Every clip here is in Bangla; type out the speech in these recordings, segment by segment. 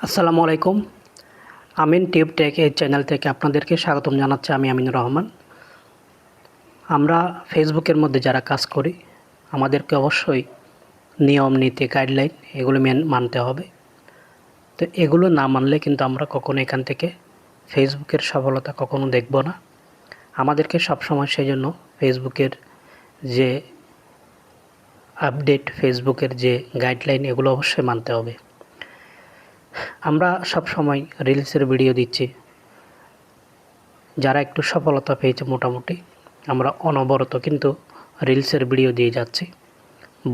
আসসালামু আলাইকুম। আমিন টিউব টেক এই চ্যানেল থেকে আপনাদেরকে স্বাগতম জানাচ্ছি। আমি আমিনুর রহমান। আমরা ফেসবুকের মধ্যে যারা কাজ করি, আমাদেরকে অবশ্যই নিয়ম নীতি গাইডলাইন এগুলো মানতে হবে। তো এগুলো না মানলে কিন্তু আমরা কখনো এখান থেকে ফেসবুকের সফলতা কখনো দেখব না। আমাদেরকে সবসময় সেই জন্য ফেসবুকের যে আপডেট, ফেসবুকের যে গাইডলাইন এগুলো অবশ্যই মানতে হবে। আমরা সবসময় রিলসের ভিডিও দিচ্ছি, যারা একটু সফলতা পেয়েছে মোটামুটি, আমরা অনবরত কিন্তু রিলসের ভিডিও দিয়ে যাচ্ছি।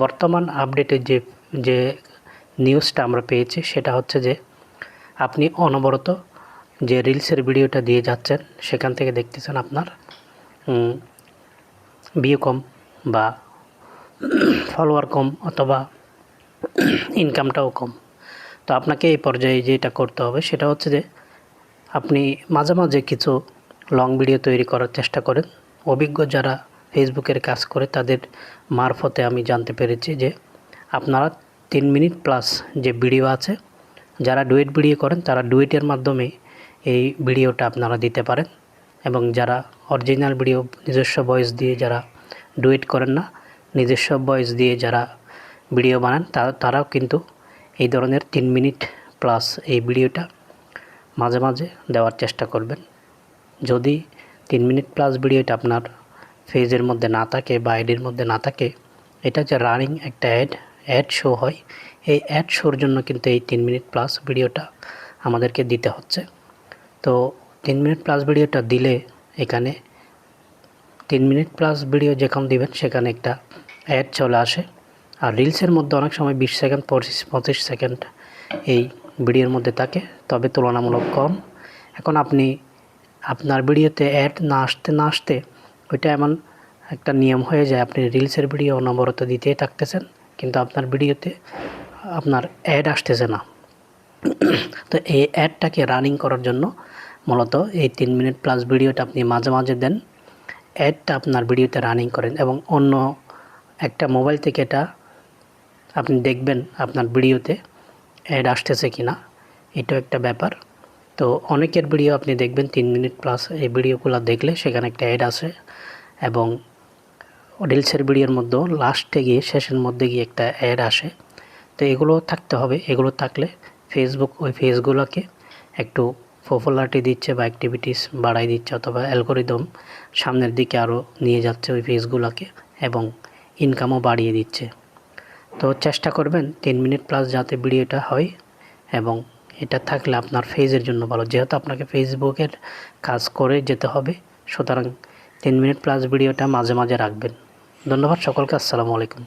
বর্তমান আপডেটের যে নিউজটা আমরা পেয়েছি সেটা হচ্ছে যে আপনি অনবরত যে রিলসের ভিডিওটা দিয়ে যাচ্ছেন সেখান থেকে দেখতেছেন আপনার ভিউ কম বা ফলোয়ার কম অথবা ইনকামটাও কম। তো আপনাকে এই পর্যায়ে যেটা করতে হবে সেটা হচ্ছে যে আপনি মাঝে মাঝে কিছু লং ভিডিও তৈরি করার চেষ্টা করেন। অভিজ্ঞ যারা ফেসবুকের কাজ করে তাদের মারফতে আমি জানতে পেরেছি যে আপনারা 3 মিনিট প্লাস যে ভিডিও আছে, যারা ডুয়েট ভিডিও করেন তারা ডুয়েটের মাধ্যমে এই ভিডিওটা আপনারা দিতে পারেন। এবং যারা অরিজিনাল ভিডিও নিজস্ব ভয়েস দিয়ে যারা ডুয়েট করেন না, নিজস্ব ভয়েস দিয়ে যারা ভিডিও বানান তারাও কিন্তু এই ধরনের 3 মিনিট প্লাস এই ভিডিওটা মাঝে মাঝে দেওয়ার চেষ্টা করবেন। যদি 3 মিনিট প্লাস ভিডিওটা আপনার পেজের মধ্যে না থাকে বা আইডির মধ্যে না থাকে, এটা যে রানিং একটা অ্যাড শো হয়, এই অ্যাড শোর জন্য কিন্তু এই 3 মিনিট প্লাস ভিডিওটা আমাদেরকে দিতে হচ্ছে। তো 3 মিনিট প্লাস ভিডিওটা দিলে এখানে 3 মিনিট প্লাস ভিডিও যখন দিবেন সেখানে একটা অ্যাড চলে আসে। আর রিলসের মধ্যে অনেক সময় 20 সেকেন্ড 25 সেকেন্ড এই ভিডিওর মধ্যে থাকে, তবে তুলনামূলক কম। এখন আপনি আপনার ভিডিওতে অ্যাড না আসতে ওইটা এমন একটা নিয়ম হয়ে যায়, আপনি রিলসের ভিডিও অনবরত দিতেই থাকতেছেন কিন্তু আপনার ভিডিওতে আপনার অ্যাড আসতেছে না। তো এই অ্যাডটাকে রানিং করার জন্য মূলত এই 3 মিনিট প্লাস ভিডিওটা আপনি মাঝে মাঝে দেন, অ্যাডটা আপনার ভিডিওতে রানিং করেন এবং অন্য একটা মোবাইল থেকে এটা আপনি দেখবেন আপনার ভিডিওতে অ্যাড আসতেছে কি না, এটাও একটা ব্যাপার। তো অনেকের ভিডিও আপনি দেখবেন 3 মিনিট প্লাস এই ভিডিওগুলো দেখলে সেখানে একটা অ্যাড আসে এবং রিলসের ভিডিওর মধ্যেও লাস্টে গিয়ে শেষের মধ্যে গিয়ে একটা অ্যাড আসে। তো এগুলো থাকতে হবে। এগুলো থাকলে ফেসবুক ওই পেজগুলোকে একটু পপুলারিটি দিচ্ছে বা অ্যাক্টিভিটিস বাড়াই দিচ্ছে অথবা অ্যালগরিদম সামনের দিকে আরও নিয়ে যাচ্ছে ওই পেজগুলোকে এবং ইনকামও বাড়িয়ে দিচ্ছে। তো চেষ্টা করবেন 3 মিনিট প্লাস যাতে ভিডিওটা হয় এবং এটা থাকলে আপনার পেজের জন্য ভালো, যেহেতু আপনাকে ফেসবুকের কাজ করে যেতে হবে, সুতরাং 3 মিনিট প্লাস ভিডিওটা মাঝে মাঝে রাখবেন। ধন্যবাদ সকলকে। আসসালামু আলাইকুম।